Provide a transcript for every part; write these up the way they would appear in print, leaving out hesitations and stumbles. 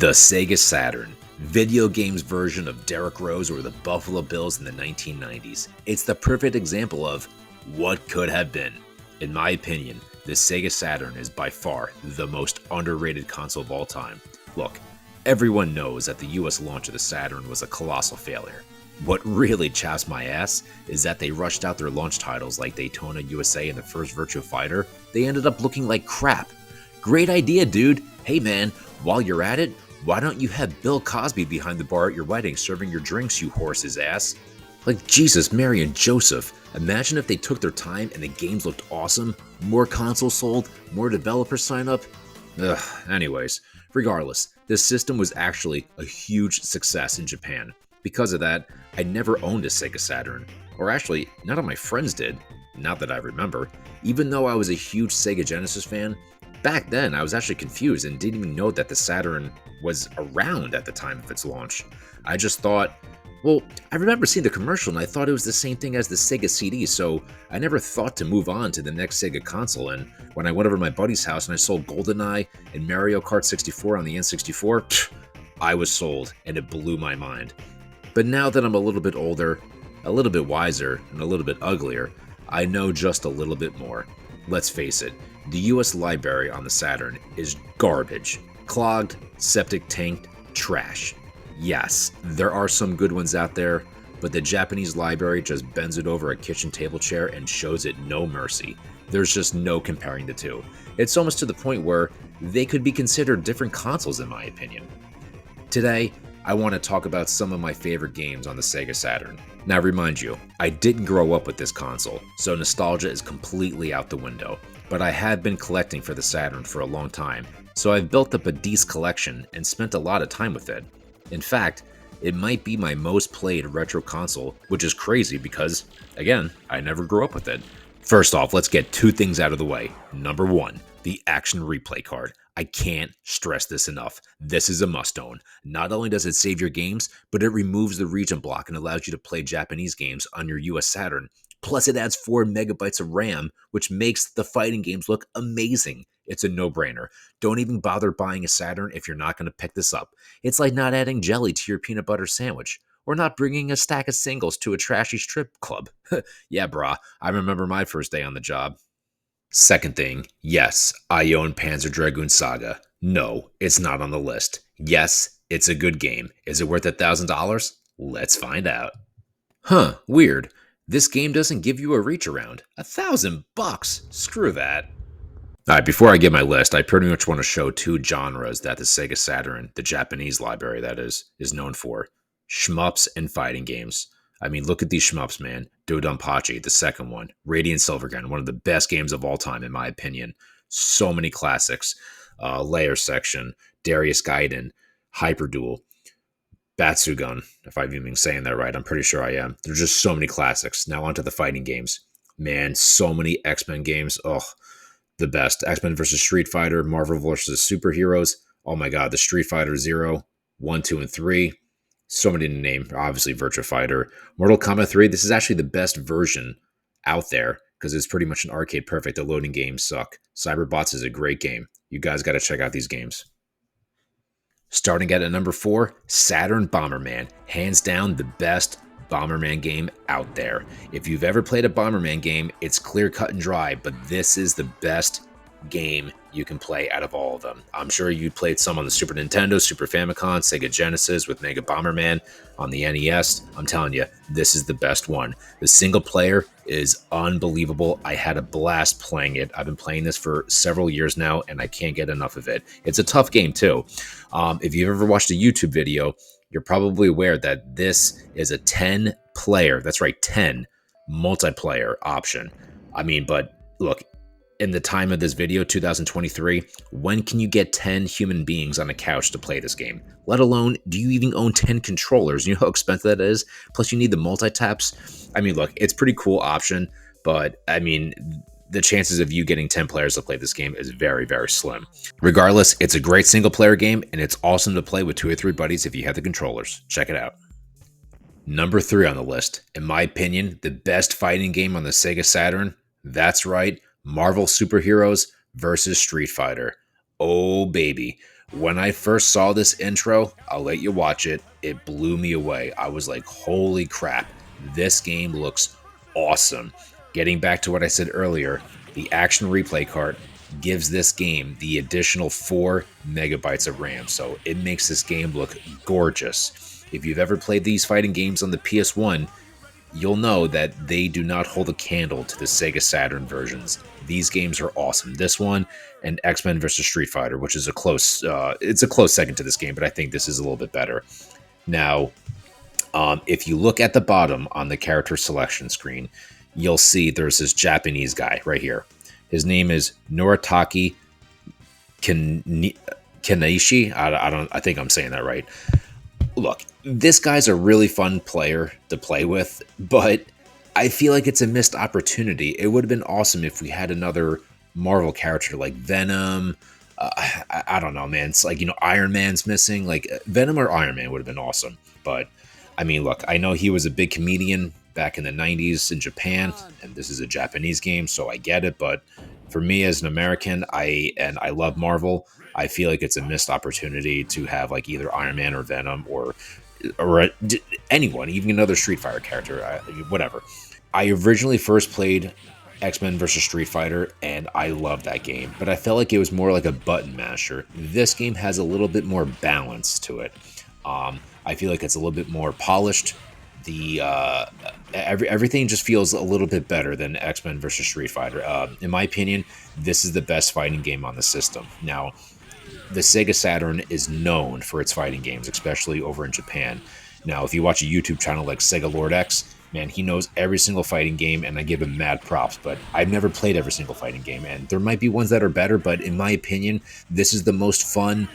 The Sega Saturn, video games version of Derrick Rose or the Buffalo Bills in the 1990s. It's the perfect example of what could have been. In my opinion, the Sega Saturn is by far the most underrated console of all time. Look, everyone knows that the US launch of the Saturn was a colossal failure. What really chaps my ass is that they rushed out their launch titles like Daytona USA and the first Virtua Fighter. They ended up looking like crap. Great idea, dude. Hey man, while you're at it, why don't you have Bill Cosby behind the bar at your wedding serving your drinks, you horse's ass? Like Jesus, Mary, and Joseph. Imagine if they took their time and the games looked awesome, more consoles sold, more developers sign up. Anyways, regardless, this system was actually a huge success in Japan. Because of that, I never owned a Sega Saturn. Or actually, none of my friends did. Not that I remember. Even though I was a huge Sega Genesis fan, back then I was actually confused and didn't even know that the Saturn was around at the time of its launch. I just thought, well, I remember seeing the commercial and I thought it was the same thing as the Sega CD, so I never thought to move on to the next Sega console. And when I went over to my buddy's house and I saw GoldenEye and Mario Kart 64 on the N64, I was sold and it blew my mind. But now that I'm a little bit older, a little bit wiser, and a little bit uglier, I know just a little bit more. Let's face it, the US library on the Saturn is garbage. Clogged, septic tanked, trash. Yes, there are some good ones out there, but the Japanese library just bends it over a kitchen table chair and shows it no mercy. There's just no comparing the two. It's almost to the point where they could be considered different consoles in my opinion. Today, I want to talk about some of my favorite games on the Sega Saturn. Now remind you, I didn't grow up with this console, so nostalgia is completely out the window, but I have been collecting for the Saturn for a long time, so I've built up a decent collection and spent a lot of time with it. In fact, it might be my most played retro console, which is crazy because, again, I never grew up with it. First off, let's get two things out of the way. Number one, the Action Replay card. I can't stress this enough. This is a must-own. Not only does it save your games, but it removes the region block and allows you to play Japanese games on your US Saturn. Plus, it adds 4 megabytes of RAM, which makes the fighting games look amazing. It's a no-brainer. Don't even bother buying a Saturn if you're not going to pick this up. It's like not adding jelly to your peanut butter sandwich, or not bringing a stack of singles to a trashy strip club. Yeah, brah, I remember my first day on the job. Second thing, yes, I own Panzer Dragoon Saga. No, it's not on the list. Yes, it's a good game. Is it worth $1,000? Let's find out. Weird. This game doesn't give you a reach around. $1,000? Screw that. Alright, before I give my list, I pretty much want to show two genres that the Sega Saturn, the Japanese library that is known for. Shmups and fighting games. I mean, look at these shmups, man. Dodonpachi, the second one. Radiant Silvergun, one of the best games of all time, in my opinion. So many classics. Layer Section, Darius Gaiden, Hyperduel, Batsugun, if I'm even saying that right. I'm pretty sure I am. There's just so many classics. Now onto the fighting games. Man, so many X-Men games. Oh, the best. X-Men vs. Street Fighter, Marvel vs. Superheroes. Oh my god, the Street Fighter 0, 1, 2, and 3. So many to name. Obviously, Virtua Fighter. Mortal Kombat 3, this is actually the best version out there because it's pretty much an arcade perfect. The loading games suck. Cyberbots is a great game. You guys got to check out these games. Starting at number 4, Saturn Bomberman. Hands down the best Bomberman game out there. If you've ever played a Bomberman game, it's clear cut and dry, but this is the best game you can play out of all of them. I'm sure you played some on the Super Nintendo, Super Famicom, Sega Genesis with Mega Bomberman on the NES. I'm telling you, this is the best one. The single player is unbelievable. I had a blast playing it. I've been playing this for several years now, and I can't get enough of it. It's a tough game, too. If you've ever watched a YouTube video, you're probably aware that this is a 10-player, that's right, 10 multiplayer option. I mean, but look, in the time of this video, 2023, when can you get 10 human beings on a couch to play this game? Let alone, do you even own 10 controllers? You know how expensive that is? Plus, you need the multi-taps. I mean, look, it's a pretty cool option, but I mean, the chances of you getting 10 players to play this game is very, very slim. Regardless, it's a great single-player game, and it's awesome to play with 2 or 3 buddies if you have the controllers. Check it out. Number 3 on the list, in my opinion, the best fighting game on the Sega Saturn. That's right, Marvel Superheroes versus Street Fighter. Oh, baby. When I first saw this intro, I'll let you watch it. It blew me away. I was like, holy crap, this game looks awesome. Getting back to what I said earlier, the action replay card gives this game the additional 4 megabytes of RAM, so it makes this game look gorgeous. If you've ever played these fighting games on the PS1, you'll know that they do not hold a candle to the Sega Saturn versions. These games are awesome. This one and X-Men vs. Street Fighter, which is it's a close second to this game, but I think this is a little bit better. Now, if you look at the bottom on the character selection screen, you'll see there's this Japanese guy right here. His name is Noritaki Kanaishi. I think I'm saying that right. Look, this guy's a really fun player to play with, but I feel like it's a missed opportunity. It would have been awesome if we had another Marvel character like Venom. I don't know, man. It's like, Iron Man's missing. Like, Venom or Iron Man would have been awesome. But, I mean, look, I know he was a big comedian back in the 90s in Japan, and this is a Japanese game, so I get it. But for me as an American, I love Marvel. I feel like it's a missed opportunity to have like either Iron Man or Venom or anyone, even another Street Fighter character, whatever. I originally first played X-Men vs. Street Fighter, and I loved that game, but I felt like it was more like a button masher. This game has a little bit more balance to it. I feel like it's a little bit more polished. The everything just feels a little bit better than X-Men vs. Street Fighter. In my opinion, this is the best fighting game on the system. Now, the Sega Saturn is known for its fighting games, especially over in Japan. Now, if you watch a YouTube channel like Sega Lord X, man, he knows every single fighting game, and I give him mad props, but I've never played every single fighting game, and there might be ones that are better, but in my opinion, this is the most fun,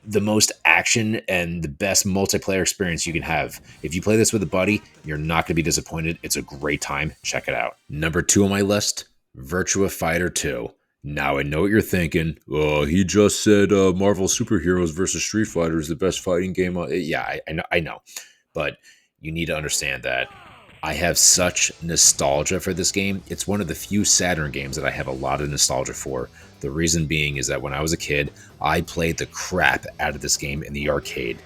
the most action, and the best multiplayer experience you can have. If you play this with a buddy, you're not going to be disappointed. It's a great time. Check it out. Number 2 on my list, Virtua Fighter 2. Now, I know what you're thinking. Oh, he just said Marvel Superheroes versus Street Fighter is the best fighting game. Yeah, I know. But you need to understand that I have such nostalgia for this game. It's one of the few Saturn games that I have a lot of nostalgia for. The reason being is that when I was a kid, I played the crap out of this game in the arcade.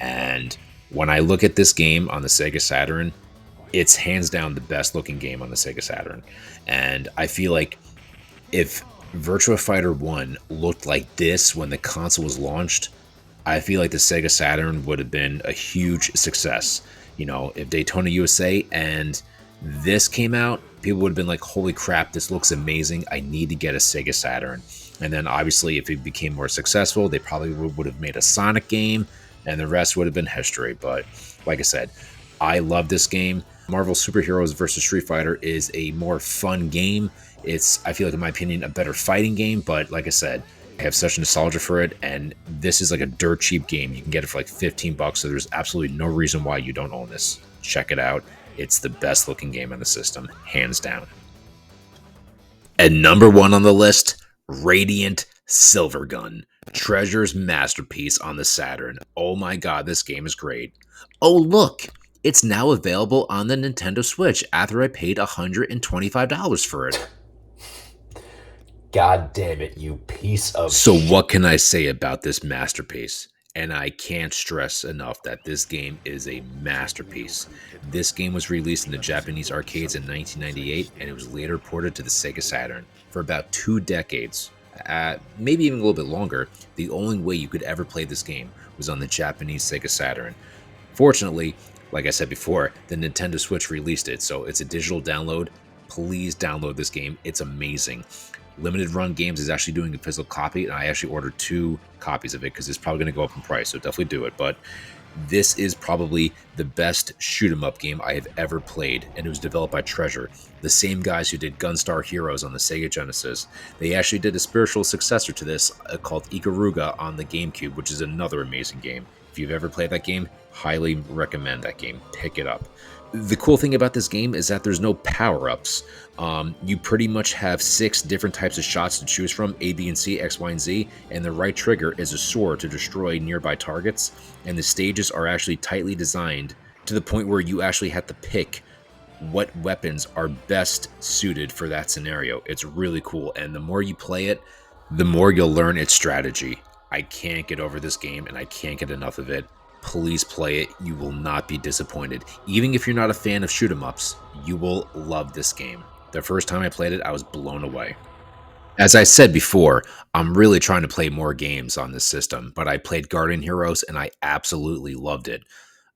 And when I look at this game on the Sega Saturn, it's hands down the best looking game on the Sega Saturn. And I feel like if Virtua Fighter 1 looked like this when the console was launched, I feel like the Sega Saturn would have been a huge success. If Daytona USA and this came out, people would have been like, holy crap, this looks amazing. I need to get a Sega Saturn. And then obviously if it became more successful, they probably would have made a Sonic game, and the rest would have been history. But like I said, I love this game. Marvel Superheroes vs. Street Fighter is a more fun game. It's, I feel like, in my opinion, a better fighting game, but like I said, I have such nostalgia for it, and this is like a dirt cheap game. You can get it for like $15, so there's absolutely no reason why you don't own this. Check it out. It's the best looking game on the system, hands down. And number 1 on the list, Radiant Silvergun, Treasure's masterpiece on the Saturn. Oh my god, this game is great. Oh look, it's now available on the Nintendo Switch after I paid $125 for it. God damn it, you piece of So what can I say about this masterpiece? And I can't stress enough that this game is a masterpiece. This game was released in the Japanese arcades in 1998, and it was later ported to the Sega Saturn. For about 2 decades, maybe even a little bit longer, the only way you could ever play this game was on the Japanese Sega Saturn. Fortunately, like I said before, the Nintendo Switch released it, so it's a digital download. Please download this game. It's amazing. Limited Run Games is actually doing a physical copy, and I actually ordered 2 copies of it because it's probably going to go up in price, so definitely do it. But this is probably the best shoot-'em-up game I have ever played, and it was developed by Treasure, the same guys who did Gunstar Heroes on the Sega Genesis. They actually did a spiritual successor to this called Ikaruga on the GameCube, which is another amazing game. If you've ever played that game, highly recommend that game. Pick it up. The cool thing about this game is that there's no power-ups. You pretty much have 6 different types of shots to choose from, A, B, and C, X, Y, and Z, and the right trigger is a sword to destroy nearby targets, and the stages are actually tightly designed to the point where you actually have to pick what weapons are best suited for that scenario. It's really cool, and the more you play it, the more you'll learn its strategy. I can't get over this game and I can't get enough of it. Please play it. You will not be disappointed. Even if you're not a fan of shoot 'em ups, you will love this game. The first time I played it, I was blown away. As I said before, I'm really trying to play more games on this system, but I played Guardian Heroes and I absolutely loved it.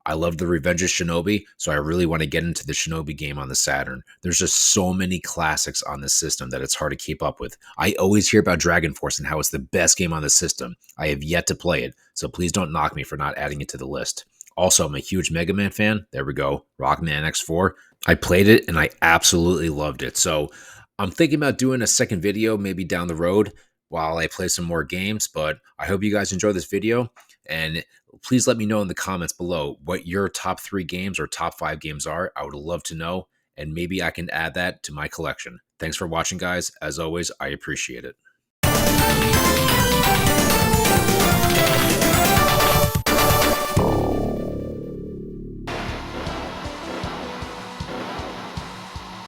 I love the Revenge of Shinobi, so I really want to get into the Shinobi game on the Saturn. There's just so many classics on this system that it's hard to keep up with. I always hear about Dragon Force and how it's the best game on the system. I have yet to play it, so please don't knock me for not adding it to the list. Also, I'm a huge Mega Man fan. There we go. Rockman X4. I played it and I absolutely loved it. So I'm thinking about doing a second video maybe down the road while I play some more games, but I hope you guys enjoy this video. And please let me know in the comments below what your top 3 games or top 5 games are. I would love to know, and maybe I can add that to my collection. Thanks for watching, guys. As always, I appreciate it.